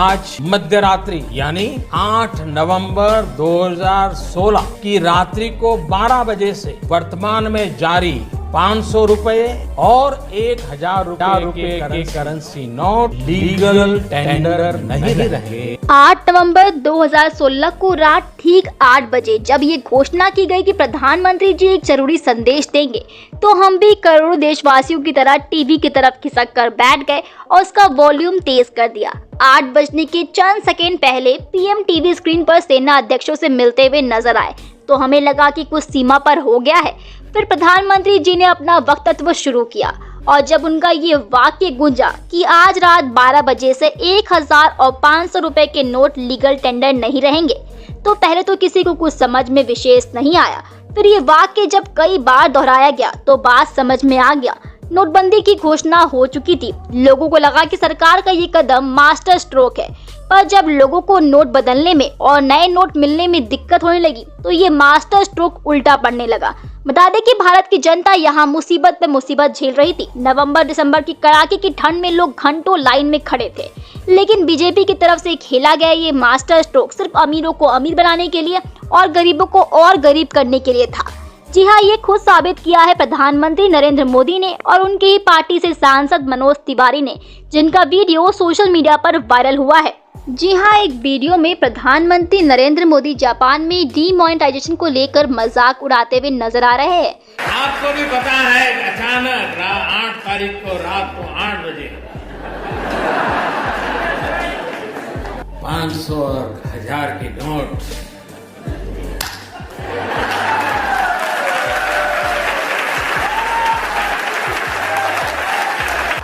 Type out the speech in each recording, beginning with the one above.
आज मध्य रात्रि यानी 8 नवंबर 2016 की रात्रि को 12 बजे से वर्तमान में जारी 500 रुपए और 1000 रुपए के करेंसी नोट लीगल टेंडर नहीं रहे। 8 नवंबर 2016 को रात ठीक 8 बजे जब ये घोषणा की गई कि प्रधानमंत्री जी एक जरूरी संदेश देंगे, तो हम भी करोड़ों देशवासियों की तरह टीवी की तरफ खिसक कर बैठ गए और उसका वॉल्यूम तेज कर दिया। 8 बजने के चंद सेकेंड पहले पीएम टीवी स्क्रीन पर सेना अध्यक्षों से मिलते हुए नजर आए, तो हमें लगा कि कुछ सीमा पर हो गया है। फिर प्रधानमंत्री जी ने अपना वक्तव्य शुरू किया और जब उनका ये वाक्य गूंजा कि आज रात 12 बजे से 1000 और 500 रुपए के नोट लीगल टेंडर नहीं रहेंगे, तो पहले तो किसी को कुछ समझ में विशेष नहीं आया। फिर ये वाक्य जब कई बार दोहराया गया तो बात समझ में आ गया। नोटबंदी की घोषणा हो चुकी थी। लोगों को लगा कि सरकार का ये कदम मास्टर स्ट्रोक है, पर जब लोगों को नोट बदलने में और नए नोट मिलने में दिक्कत होने लगी तो ये मास्टर स्ट्रोक उल्टा पड़ने लगा। बता दें कि भारत की जनता यहाँ मुसीबत पे मुसीबत झेल रही थी। नवंबर दिसंबर की कड़ाके की ठंड में लोग घंटों लाइन में खड़े थे, लेकिन बीजेपी की तरफ से खेला गया ये मास्टर स्ट्रोक सिर्फ अमीरों को अमीर बनाने के लिए और गरीबों को और गरीब करने के लिए था। जी हाँ, ये खुद साबित किया है प्रधानमंत्री नरेंद्र मोदी ने और उनकी ही पार्टी से सांसद मनोज तिवारी ने, जिनका वीडियो सोशल मीडिया पर वायरल हुआ है। जी हाँ, एक वीडियो में प्रधानमंत्री नरेंद्र मोदी जापान में डीमोनेटाइजेशन को लेकर मजाक उड़ाते हुए नजर आ रहे हैं। आपको भी पता है, अचानक 8 तारीख को रात को 8 बजे 500 और 1000 के नोट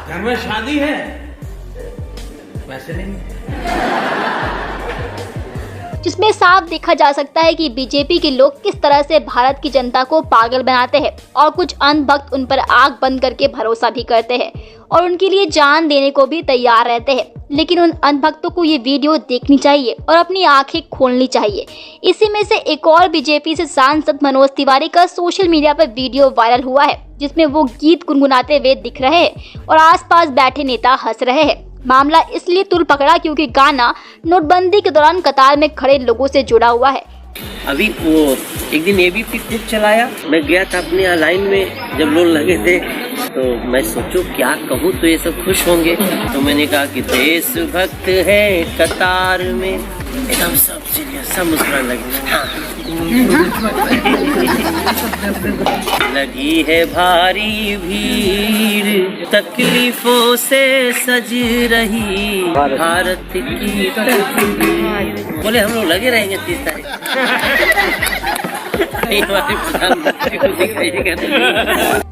घर में शादी है, पैसे नहीं, जिसमें साफ देखा जा सकता है कि बीजेपी के लोग किस तरह से भारत की जनता को पागल बनाते हैं और कुछ अंधभक्त उन पर आंख बंद करके भरोसा भी करते हैं और उनके लिए जान देने को भी तैयार रहते हैं। लेकिन उन अंधभक्तों को ये वीडियो देखनी चाहिए और अपनी आंखें खोलनी चाहिए। इसी में से एक और बीजेपी से सांसद मनोज तिवारी का सोशल मीडिया पर वीडियो वायरल हुआ है, जिसमें वो गीत गुनगुनाते हुए दिख रहे हैं और आसपास बैठे नेता हंस रहे हैं। मामला इसलिए तुल पकड़ा क्योंकि गाना नोटबंदी के दौरान कतार में खड़े लोगों से जुड़ा हुआ है। अभी वो एक दिन एबीपी खुद चलाया, मैं गया था अपने यहाँ लाइन में, जब लोग लगे थे तो मैं सोचो क्या कहूँ, तो ये सब खुश होंगे, तो मैंने कहा कि देशभक्त है कतार में, एकदम सब सीरियस, सब मुस्कुराने लगे। हाँ। लगी है भारी भीड़, तकलीफों से सज रही भारत की तस्वीर। बोले हम लोग लगे रहेंगे 30 तारीख।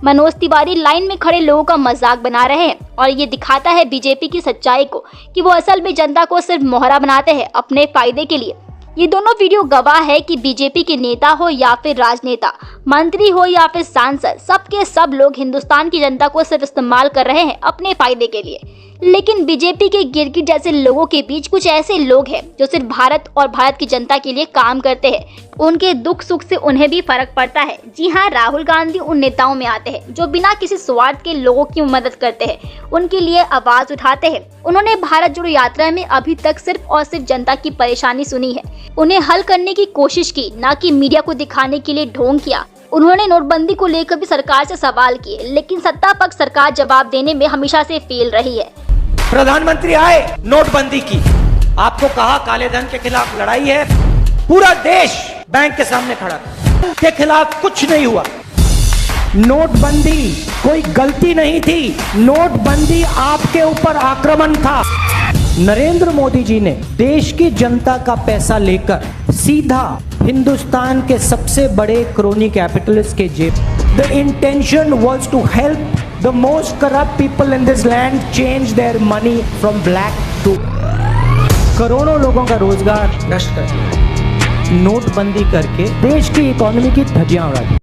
मनोज तिवारी लाइन में खड़े लोगों का मजाक बना रहे हैं और ये दिखाता है बीजेपी की सच्चाई को कि वो असल में जनता को सिर्फ मोहरा बनाते हैं अपने फायदे के लिए। ये दोनों वीडियो गवाह है कि बीजेपी के नेता हो या फिर राजनेता, मंत्री हो या फिर सांसद, सबके सब लोग हिंदुस्तान की जनता को सिर्फ इस्तेमाल कर रहे हैं अपने फायदे के लिए। लेकिन बीजेपी के गिरगिट जैसे लोगों के बीच कुछ ऐसे लोग हैं जो सिर्फ भारत और भारत की जनता के लिए काम करते हैं। उनके दुख सुख से उन्हें भी फर्क पड़ता है। जी हाँ, राहुल गांधी उन नेताओं में आते हैं जो बिना किसी स्वार्थ के लोगों की मदद करते हैं, उनके लिए आवाज उठाते हैं। उन्होंने भारत जोड़ो यात्रा में अभी तक सिर्फ और सिर्फ जनता की परेशानी सुनी है, उन्हें हल करने की कोशिश की, ना कि मीडिया को दिखाने के लिए ढोंग किया। उन्होंने नोटबंदी को लेकर भी सरकार से सवाल किए, लेकिन सत्ता पक्ष सरकार जवाब देने में हमेशा से फेल रही है। प्रधानमंत्री आए, नोटबंदी की, आपको कहा काले धन के खिलाफ लड़ाई है, पूरा देश बैंक के सामने खड़ा के खिलाफ कुछ नहीं हुआ। नोटबंदी कोई गलती नहीं थी, नोटबंदी आपके ऊपर आक्रमण था। नरेंद्र मोदी जी ने देश की जनता का पैसा लेकर सीधा हिंदुस्तान के सबसे बड़े क्रोनी कैपिटलिस्ट के जेब। The intention was to help the most corrupt people in this land change their money from black to करोड़ों लोगों का रोजगार नष्ट कर दिया, नोटबंदी करके देश की इकोनॉमी की धज्जियां उड़ा दी।